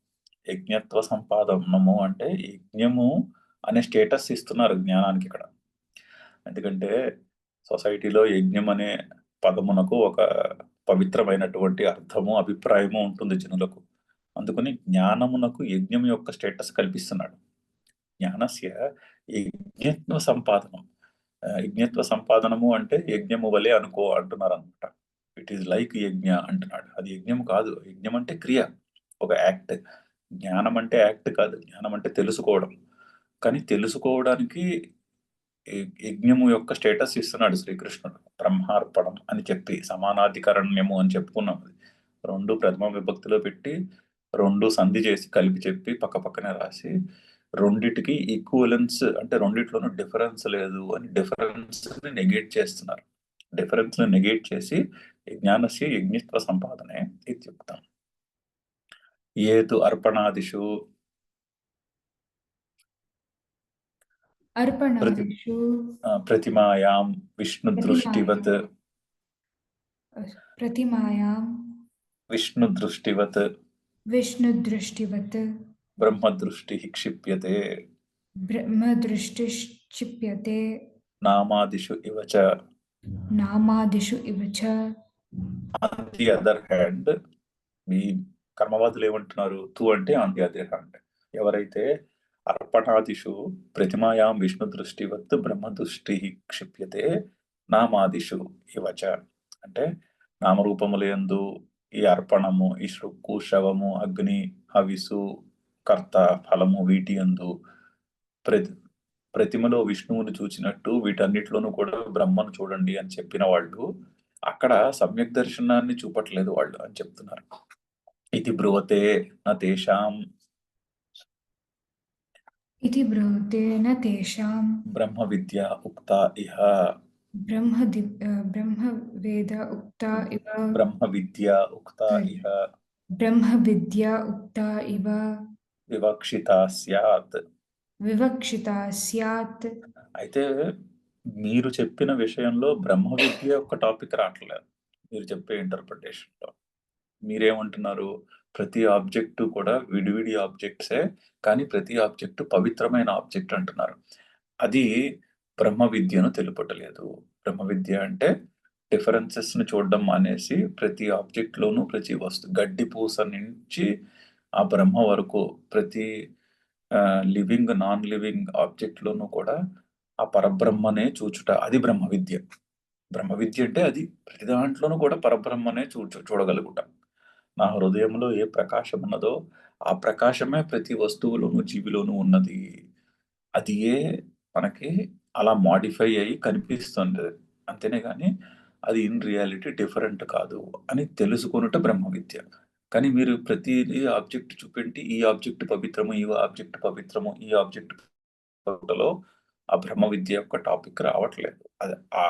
యజ్ఞత్వ సంపాదనము అంటే యజ్ఞము అనే స్టేటస్ ఇస్తున్నారు జ్ఞానానికి ఇక్కడ. ఎందుకంటే సొసైటీలో యజ్ఞం అనే పదమునకు ఒక పవిత్రమైనటువంటి అర్థము, అభిప్రాయము ఉంటుంది జనులకు. అందుకని జ్ఞానమునకు యజ్ఞం యొక్క స్టేటస్ కల్పిస్తున్నాడు. జ్ఞానస్య యజ్ఞత్వ సంపాదనం. యజ్ఞత్వ సంపాదనము అంటే యజ్ఞము వలె అనుకో అంటున్నారు అనమాట. ఇట్ ఈస్ లైక్ యజ్ఞ అంటున్నాడు. అది యజ్ఞం కాదు. యజ్ఞం అంటే క్రియ, ఒక యాక్ట్. జ్ఞానం అంటే యాక్ట్ కాదు. జ్ఞానం అంటే తెలుసుకోవడం. కానీ తెలుసుకోవడానికి యజ్ఞము యొక్క స్టేటస్ ఇస్తున్నాడు శ్రీకృష్ణుడు. బ్రహ్మార్పణం అని చెప్పి సమానాధికరణ్యము అని చెప్పుకున్నాం. అది 2 ప్రథమ విభక్తిలో పెట్టి 2 సంధి చేసి కలిపి చెప్పి పక్క పక్కనే రాసి రెండిటికి ఈక్వలెన్స్ అంటే రెండిట్లోనూ డిఫరెన్స్ లేదు అని డిఫరెన్స్ ని నెగేట్ చేస్తున్నారు. డిఫరెన్స్ ని నెగేట్ చేసి జ్ఞానస్య యజ్ఞత్వ సంపాదనే ఇత్యుక్తం. ఏతు అర్పణాదిషు అర్పణాదిషు ప్రతిమాయాం విష్ణుదృష్టివత్ ప్రతిమాయాం విష్ణుదృష్టివత్ విష్ణుదృష్టివత్ బ్రహ్మదృష్టి క్షిప్యతే బ్రహ్మదృష్టిక్షిప్యతే నామాదిషు ఇవ చ. నామాదిషు ఇవ చ. ఆన్ ది అదర్ హ్యాండ్, మీ కర్మవాదులు ఏమంటున్నారు? తు అంటే ఆన్ ది అదర్ హ్యాండ్. ఎవరైతే అర్పణాదిషు ప్రతిమాయాం విష్ణు దృష్టివత్ బ్రహ్మదృష్టి క్షిప్యతే నామాదిషు ఇవ చ అంటే నామరూపములందు ఈ అర్పణము, ఈ శృక్కు, శవము, అగ్ని, హవిసు, కర్త, ఫలము వీటి యందు ప్రతిమలో విష్ణువుని చూచినట్టు వీటన్నిటిలోనూ కూడా బ్రహ్మను చూడండి అని చెప్పిన వాళ్ళు అక్కడ సమ్యక్ దర్శనాన్ని చూపట్లేదు వాళ్ళు అని చెప్తున్నారు. ఇది బ్రువతే నతేషాం ఇది బ్రూతే న తేషాం బ్రహ్మ విద్య ఉక్త ఇహ బ్రహ్మవేద ఉక్త ఇవ బ్రహ్మ విద్య ఉక్త ఇహ బ్రహ్మవిద్యా ఉక్త ఇవ వివక్షితా స్యాత్. వివక్షితా స్యాత్. అయితే మీరు చెప్పిన విషయంలో బ్రహ్మ విద్య యొక్క టాపిక్ రావట్లేదు. మీరు చెప్పే ఇంటర్ప్రిటేషన్ లో మీరేమంటున్నారు? ప్రతి ఆబ్జెక్టు కూడా విడివిడి ఆబ్జెక్ట్సే, కానీ ప్రతి ఆబ్జెక్టు పవిత్రమైన ఆబ్జెక్ట్ అంటున్నారు. అది బ్రహ్మ విద్యను తెలుపటలేదు. బ్రహ్మ విద్య అంటే డిఫరెన్సెస్ ని చూడడం మానేసి ప్రతి ఆబ్జెక్ట్ లోనూ, ప్రతి గడ్డి పూస నుంచి ఆ బ్రహ్మ వరకు ప్రతి లివింగ్ నాన్ లివింగ్ ఆబ్జెక్ట్ లోనూ కూడా ఆ పరబ్రహ్మనే చూచుట, అది బ్రహ్మ విద్య. బ్రహ్మ విద్య అంటే అది ప్రతి దాంట్లోనూ కూడా పరబ్రహ్మనే చూడగలుగుట. నా హృదయంలో ఏ ప్రకాశం ఉన్నదో ఆ ప్రకాశమే ప్రతి వస్తువులోనూ, జీవిలోనూ ఉన్నది. అది ఏ మనకి అలా మాడిఫై అయ్యి కనిపిస్తుంది అంతేనే కానీ అది ఇన్ రియాలిటీ డిఫరెంట్ కాదు అని తెలుసుకొనుట బ్రహ్మ విద్య. కానీ మీరు ప్రతి ఆబ్జెక్ట్ చూపెట్టి ఈ ఆబ్జెక్ట్ పవిత్రము, ఈ ఆబ్జెక్ట్ పవిత్రము, ఈ ఆబ్జెక్ట్ లో ఆ బ్రహ్మ విద్య యొక్క టాపిక్ రావట్లేదు. అది ఆ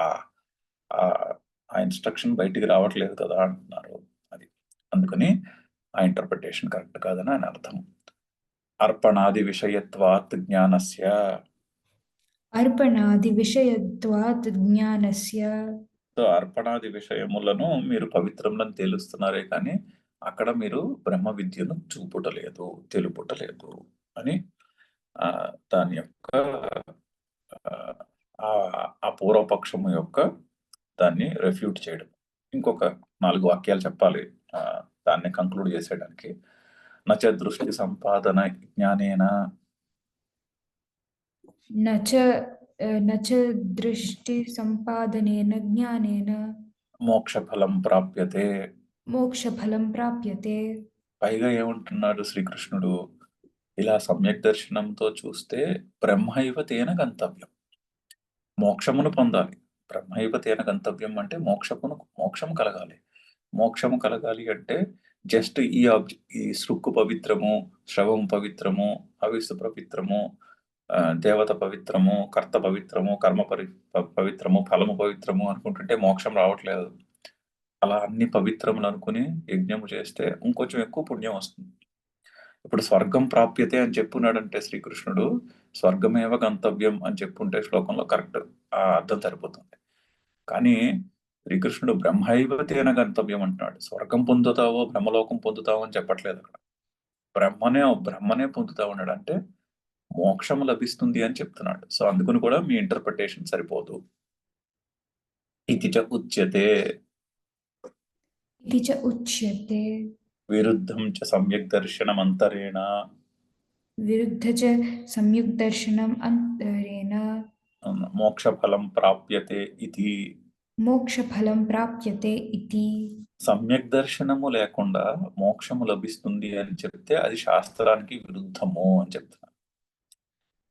ఇన్స్ట్రక్షన్ బయటికి రావట్లేదు కదా అంటున్నారు. అది అందుకని ఆ ఇంటర్ప్రిటేషన్ కరెక్ట్ కాదని ఆయన అర్థం. అర్పణాది విషయత్వాత్ జ్ఞానస్య. अर्पणादि विषयत्वात् ज्ञानस्य సో అర్పణాది విషయములను మీరు పవిత్రములను తేలుస్తున్నారే కానీ అక్కడ మీరు బ్రహ్మ విద్యను చూపుటలేదు, తెలుపుటలేదు అని దాని యొక్క ఆ పూర్వపక్షము యొక్క దాన్ని రెఫ్యూట్ చేయడం. ఇంకొక 4 వాక్యాలు చెప్పాలి దాన్ని కంక్లూడ్ చేసేయడానికి. నచ దృష్టి సంపాదన జ్ఞానేన न च दृष्टिसम्पादनेन ज्ञानेन మోక్షఫలం ప్రాప్యతే. मोक्षफलं प्राप्यते. పైగా ఏమంటున్నాడు శ్రీకృష్ణుడు, ఇలా సమ్యక్ దర్శనంతో చూస్తే బ్రహ్మైవ తేన గంతవ్యం, మోక్షమును పొందాలి. బ్రహ్మైవ తేన గంతవ్యం అంటే మోక్షము కలగాలి. మోక్షము కలగాలి అంటే జస్ట్ ఈ సృక్కు పవిత్రము, శ్రవము పవిత్రము, హవిస్సు పవిత్రము, దేవత పవిత్రము, కర్త పవిత్రము, కర్మ పవిత్రము, ఫలము పవిత్రము అనుకుంటుంటే మోక్షం రావట్లేదు. అలా అన్ని పవిత్రములు అనుకుని యజ్ఞము చేస్తే ఇంకొంచెం ఎక్కువ పుణ్యం వస్తుంది. ఇప్పుడు స్వర్గం ప్రాప్యతే అని చెప్పున్నాడంటే శ్రీకృష్ణుడు, స్వర్గమేవ గంతవ్యం అని చెప్పుంటే శ్లోకంలో కరెక్ట్ ఆ అర్థం సరిపోతుంది. కానీ శ్రీకృష్ణుడు బ్రహ్మైవతేన గంతవ్యం అంటున్నాడు. స్వర్గం పొందుతావో బ్రహ్మలోకం పొందుతావో అని చెప్పట్లేదు అక్కడ. బ్రహ్మనే పొందుతావు అన్నాడు. అంటే మోక్షం లభిస్తుంది అని చెప్తున్నాడు. సో అందుకని కూడా మీ ఇంటర్ప్రిటేషన్ సరిపోదు. ఇది చ ఉచ్యతే इति च उच्यते విరుద్ధం చ సమ్యక్ దర్శనమంతరేణ. विरुद्ध च सम्यग्दर्शनम् अन्तरेण మోక్షఫలం ప్రాప్యతే ఇది. मोक्षफलं प्राप्यते इति. సమ్యక్ దర్శనము లేకుండా మోక్షము లభిస్తుంది అని చెప్తే అది శాస్త్రానికి విరుద్ధము అని చెప్తున్నారు.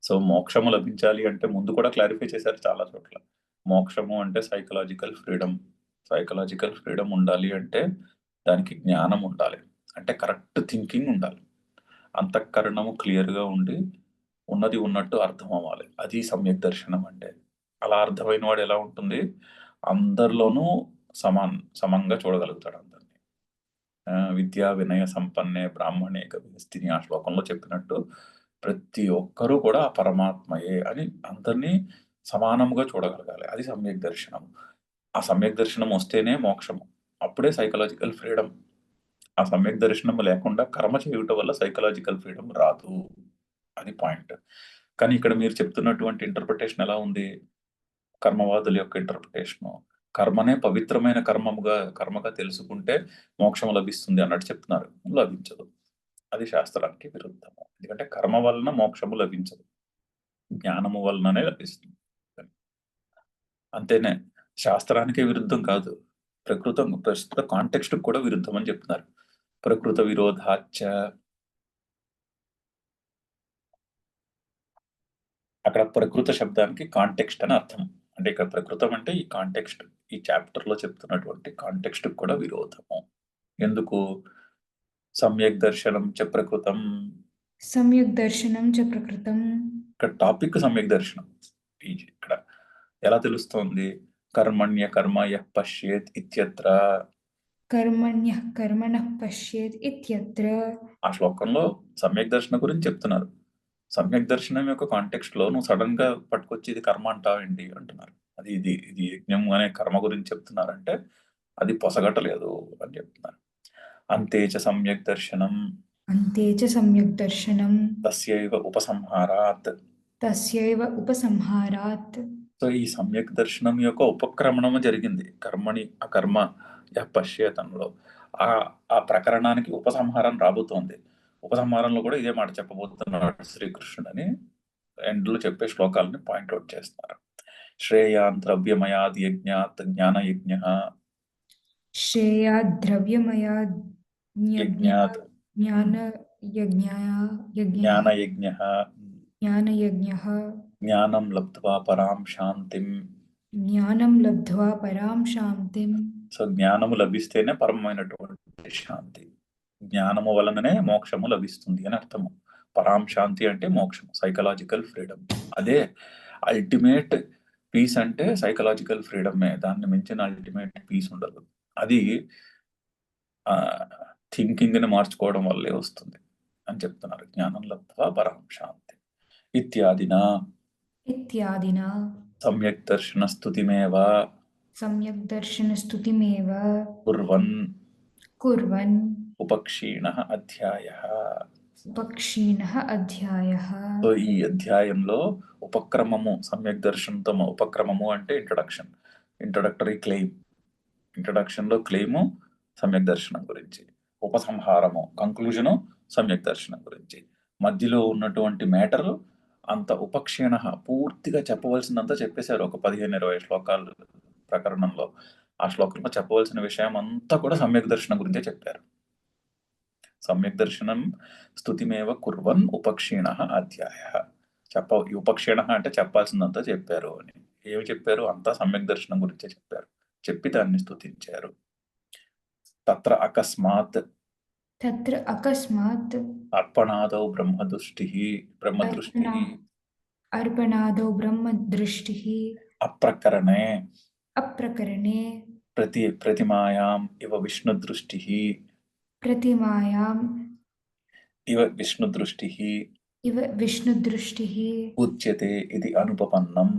సో మోక్షము లభించాలి అంటే ముందు కూడా క్లారిఫై చేశారు చాలా చోట్ల. మోక్షము అంటే సైకలాజికల్ ఫ్రీడమ్ ఉండాలి అంటే దానికి జ్ఞానం ఉండాలి, అంటే కరెక్ట్ థింకింగ్ ఉండాలి, అంతఃకరణము క్లియర్గా ఉండి ఉన్నది ఉన్నట్టు అర్థం అవ్వాలి. అది సమ్యక్ దర్శనం అంటే. అలా అర్థమైన వాడు ఎలా ఉంటుంది, అందరిలోనూ సమంగా చూడగలుగుతాడు అందరినీ. విద్యా వినయ సంపన్నే బ్రాహ్మణే కవిస్తిని ఆ శ్లోకంలో చెప్పినట్టు ప్రతి ఒక్కరూ కూడా ఆ పరమాత్మయే అని అందరినీ సమానముగా చూడగలగాలి. అది సమ్యక్ దర్శనం. ఆ సమ్యక్ దర్శనం వస్తేనే మోక్షము, అప్పుడే సైకలాజికల్ ఫ్రీడమ్. ఆ సమ్యక్ దర్శనం లేకుండా కర్మ చేయటం వల్ల సైకలాజికల్ ఫ్రీడమ్ రాదు. అది పాయింట్. కానీ ఇక్కడ మీరు చెప్తున్నటువంటి ఇంటర్ప్రిటేషన్ ఎలా ఉంది, కర్మవాదుల యొక్క ఇంటర్ప్రిటేషను, కర్మనే పవిత్రమైన కర్మగా తెలుసుకుంటే మోక్షం లభిస్తుంది అన్నట్టు చెప్తున్నారు. లభించదు. అది శాస్త్రానికి విరుద్ధము. ఎందుకంటే కర్మ వలన మోక్షము లభించదు, జ్ఞానము వలననే లభిస్తుంది. అంతేనే, శాస్త్రానికి విరుద్ధం కాదు, ప్రస్తుత కాంటెక్స్ట్ కూడా విరుద్ధం అని చెప్తున్నారు. ప్రకృత విరోధాచ, అక్కడ ప్రకృత శబ్దానికి కాంటెక్స్ట్ అని అర్థం. అంటే ఇక్కడ ప్రకృతం అంటే ఈ కాంటెక్స్ట్, ఈ చాప్టర్ లో చెప్తున్నటువంటి కాంటెక్స్ట్ కూడా విరోధము. ఎందుకు? సమ్యక్ దర్శనం చ ప్రకృతం. सम्यक् दर्शनं च प्रकृतं. ఇక్కడ టాపిక్ సమ్యక్ దర్శనం. ఇక్కడ ఎలా తెలుస్తోంది? కర్మణ్య కర్మ యః పశ్యేత్ ఇత్యత్ర. कर्मण्यः कर्मणः पश्येत् इत्यत्र. ఆ శ్లోకంలో సమ్యక్ దర్శనం గురించి చెప్తున్నారు. సమ్యక్ దర్శనం యొక్క కాంటెక్స్ట్ లో నువ్వు సడన్ గా పట్టుకొచ్చి ఇది కర్మ అంటావేంటి అంటున్నారు. ఇది యజ్ఞం అనే కర్మ గురించి చెప్తున్నారంటే అది పొసగట్టలేదు అని చెప్తున్నారు. అంతేచ సమ్యక్ దర్శనం अन्ते च सम्यक् दर्शनं తస్యైవ ఉపసంహారాత్. तस्यैव उपसंहारात्. సో ఈ సమ్యక్ దర్శనం యొక్క ఉపక్రమణము జరిగింది కర్మణి అకర్మ యః పశ్యేతన్లో. ఆ ప్రకరణానికి ఉపసంహారం రాబోతోంది. ఉపసంహారంలో కూడా ఇదే మాట చెప్పబోతున్నాడు శ్రీకృష్ణుడు అని ఎండ్లో చెప్పే శ్లోకాలని పాయింట్అవుట్ చేస్తున్నారు. శ్రేయాన్ ద్రవ్యమయాద్ యజ్ఞాత్ జ్ఞానయజ్ఞ. श्रेयात् द्रव्यमयात् యజ్ఞాత్ ज्ञानयज्ञः జ్ఞానం లబ్ధ్వా పరాం శాంతిం. ज्ञानं लब्ध्वा परां शान्तिं. సో జ్ఞానము లభిస్తేనే పరమైనటువంటి శాంతి, జ్ఞానము వలననే మోక్షము లభిస్తుంది అని అర్థము. పరాం శాంతి అంటే మోక్షము, సైకలాజికల్ ఫ్రీడమ్. అదే అల్టిమేట్ పీస్ అంటే సైకలాజికల్ ఫ్రీడమే, దాన్ని మించిన అల్టిమేట్ పీస్ ఉండదు. అది థింకింగ్ ని మార్చుకోవడం వల్లే వస్తుంది అని చెప్తున్నారు. జ్ఞానం లబ్ధ్వా పరాం శాంతి ఇత్యాదినా इत्यादिना సమ్యక్ దర్శన స్తుతిమేవ सम्यक् दर्शनस्तुतिमेव కుర్వన్ कुर्वन् ఉపక్షీణః అధ్యాయః. उपक्षीणः अध्यायः. సో ఈ అధ్యాయంలో ఉపక్రమము, సమ్యక్ దర్శనంతో ఉపక్రమము అంటే ఇంట్రడక్టరీ క్లెయిమ్. ఇంట్రడక్షన్ లో క్లెయిము సమ్యక్ దర్శనం గురించి, ఉపసంహారము కంక్లూజను సమ్యక్ దర్శనం గురించి, మధ్యలో ఉన్నటువంటి మ్యాటర్ అంత ఉపక్షీణ పూర్తిగా చెప్పవలసినంత చెప్పేశారు. ఒక 15-20 శ్లోకాలు ప్రకరణంలో ఆ శ్లోకంలో చెప్పవలసిన విషయం అంతా కూడా సమ్యక్ దర్శనం గురించే చెప్పారు. సమ్యక్ దర్శనం స్తుతిమేవ కుర్వన్ ఉపక్షీణ అధ్యాయ. ఈ ఉపక్షీణ అంటే చెప్పాల్సిందంతా చెప్పారు అని. ఏమి చెప్పారు? అంతా సమ్యక్ దర్శనం గురించే చెప్పారు. చెప్పి దాన్ని స్తుతించారు. తత్ర అకస్మాత్ అర్పణాదౌ अर्पणादौ ब्रह्मदृष्टिः అప్రకరణే अप्रकरणे ప్రతిమాయాం ఇవ విష్ణుదృష్టిః प्रतिमायाम् ఇవ విష్ణుదృష్టిః इव विष्णुदृष्टिः ఉచ్యతే ఇది అనుపపన్నం.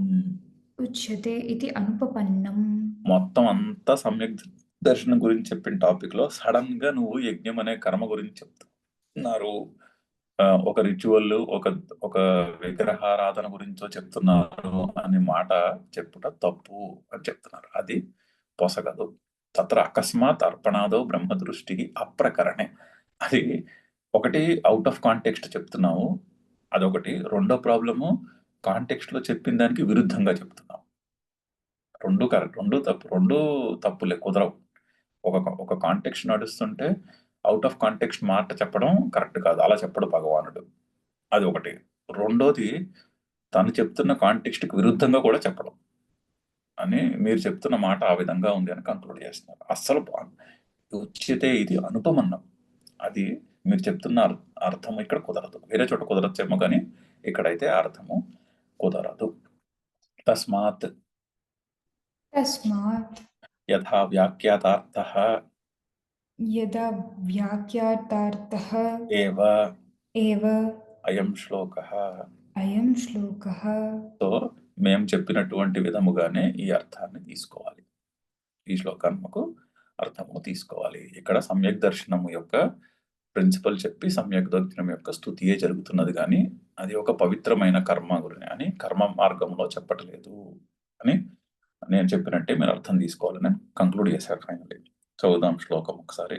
उच्यते इति अनुपपन्नम्. మొత్తం అంతా సమ్యక్ దర్శనం గురించి చెప్పిన టాపిక్ లో సడన్ గా నువ్వు యజ్ఞం అనే కర్మ గురించి చెప్తున్నారు. ఒక రిచువల్, ఒక విగ్రహారాధన గురించో చెప్తున్నారు అనే మాట చెప్పుట తప్పు అని చెప్తున్నారు. అది పొసగదు. తత్ర అకస్మాత్ అర్పణాదో బ్రహ్మదృష్టి అప్రకరణే. అది ఒకటి అవుట్ ఆఫ్ కాంటెక్స్ట్ చెప్తున్నావు, అదొకటి. రెండో ప్రాబ్లము, కాంటెక్స్ట్ లో చెప్పిన దానికి విరుద్ధంగా చెప్తున్నావు. రెండు కరెక్ట్, రెండు తప్పులే, కుదరవు. ఒక కాంటెక్స్ట్ నడుస్తుంటే అవుట్ ఆఫ్ కాంటెక్స్ట్ మాట చెప్పడం కరెక్ట్ కాదు. అలా చెప్పడు భగవానుడు. అది ఒకటి. రెండోది, తను చెప్తున్న కాంటెక్స్ట్కి విరుద్ధంగా కూడా చెప్పడం అని, మీరు చెప్తున్న మాట ఆ విధంగా ఉంది అని కంక్లూడ్ చేస్తున్నారు. అస్సలు ఉచితే ఇది అనుపమన్నం. అది మీరు చెప్తున్న అర్థం ఇక్కడ కుదరదు. వేరే చోట కుదరచ్చేమో కానీ ఇక్కడైతే అర్థము కుదరదు. తస్మాత్ యథా వ్యాఖ్యాతార్థః ఏవ అయం శ్లోకః. సో మేము చెప్పినటువంటి విధముగానే ఈ అర్థాన్ని తీసుకోవాలి. ఈ శ్లోకానికి అర్థము తీసుకోవాలి. ఇక్కడ సమ్యక్ దర్శనము యొక్క ప్రిన్సిపల్ చెప్పి సమ్యక్ దర్శనం యొక్క స్తుతియే జరుగుతున్నది, కానీ అది ఒక పవిత్రమైన కర్మ గురి అని కర్మ మార్గంలో చెప్పట్లేదు అని నేను చెప్పినట్టే మీరు అర్థం తీసుకోవాలని కంక్లూడ్ చేశారు ఫైనల్లీ. చదువుదాం శ్లోకం ఒకసారి.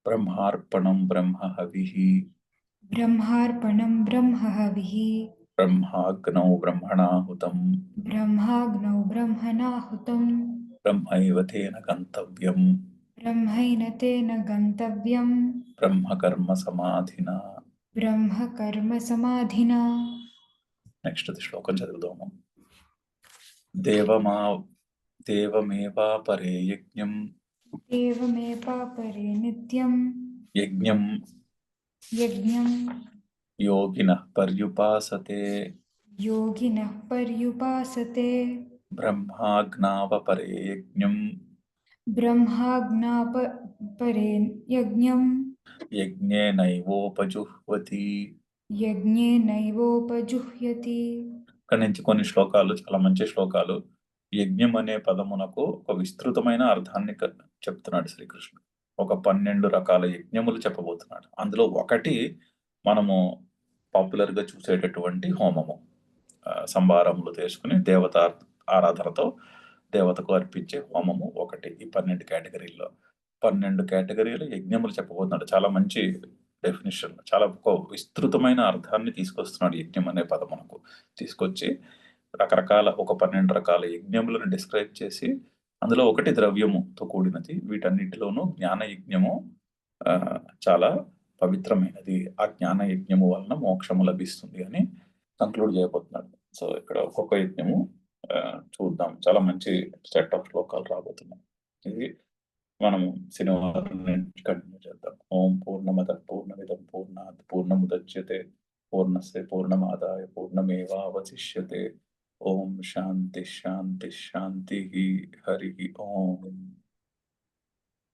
బ్రహ్మార్పణం బ్రహ్మహవిః బ్రహ్మాగ్నౌ బ్రహ్మణాహుతం బ్రహ్మైవ తేన గంతవ్యం బ్రహ్మకర్మ సమాధినా. నెక్స్ట్ శ్లోకం చదువుదాము. దేవమేవాపరే యజ్ఞం నిత్యం యజ్ఞం యోగినః పర్యుపాసతే బ్రహ్మాజ్ఞావపరే యజ్ఞం యజ్ఞేనైవోపజుహ్వతి. ఇక్కడ నుంచి కొన్ని శ్లోకాలు చాలా మంచి శ్లోకాలు. యజ్ఞం అనే పదమునకు ఒక విస్తృతమైన అర్థాన్ని చెప్తున్నాడు శ్రీకృష్ణుడు. ఒక 12 రకాల యజ్ఞములు చెప్పబోతున్నాడు. అందులో ఒకటి మనము పాపులర్ గా చూసేటటువంటి హోమము. సంభారములు తీసుకుని దేవత ఆరాధనతో దేవతకు అర్పించే హోమము ఒకటి. ఈ 12 కేటగిరీల్లో 12 కేటగిరీల యజ్ఞములు చెప్పబోతున్నాడు. చాలా మంచి డెఫినిషన్, చాలా ఒక విస్తృతమైన అర్థాన్ని తీసుకొస్తున్నాడు. యజ్ఞం అనే పదమునకు తీసుకొచ్చి రకరకాల ఒక 12 రకాల యజ్ఞములను డిస్క్రైబ్ చేసి అందులో ఒకటి ద్రవ్యముతో కూడినది. వీటన్నిటిలోనూ జ్ఞాన యజ్ఞము చాలా పవిత్రమైనది. ఆ జ్ఞాన యజ్ఞము వలన మోక్షము లభిస్తుంది అని కంక్లూడ్ చేయబోతున్నాడు. సో ఇక్కడ ఒక్కొక్క యజ్ఞము చూద్దాం. చాలా మంచి సెట్ ఆఫ్ శ్లోకాలు రాబోతున్నాయి. ఇది మనము శనివారం నుంచి కంటిన్యూ చేద్దాం. ఓం పూర్ణమద పూర్ణమిదం పూర్ణాత్ పూర్ణముదచ్యతే పూర్ణస్య పూర్ణమాదాయ పూర్ణమేవావశిష్యతే. ఓం శాంతి శాంతి శాంతి. హరి ఓం.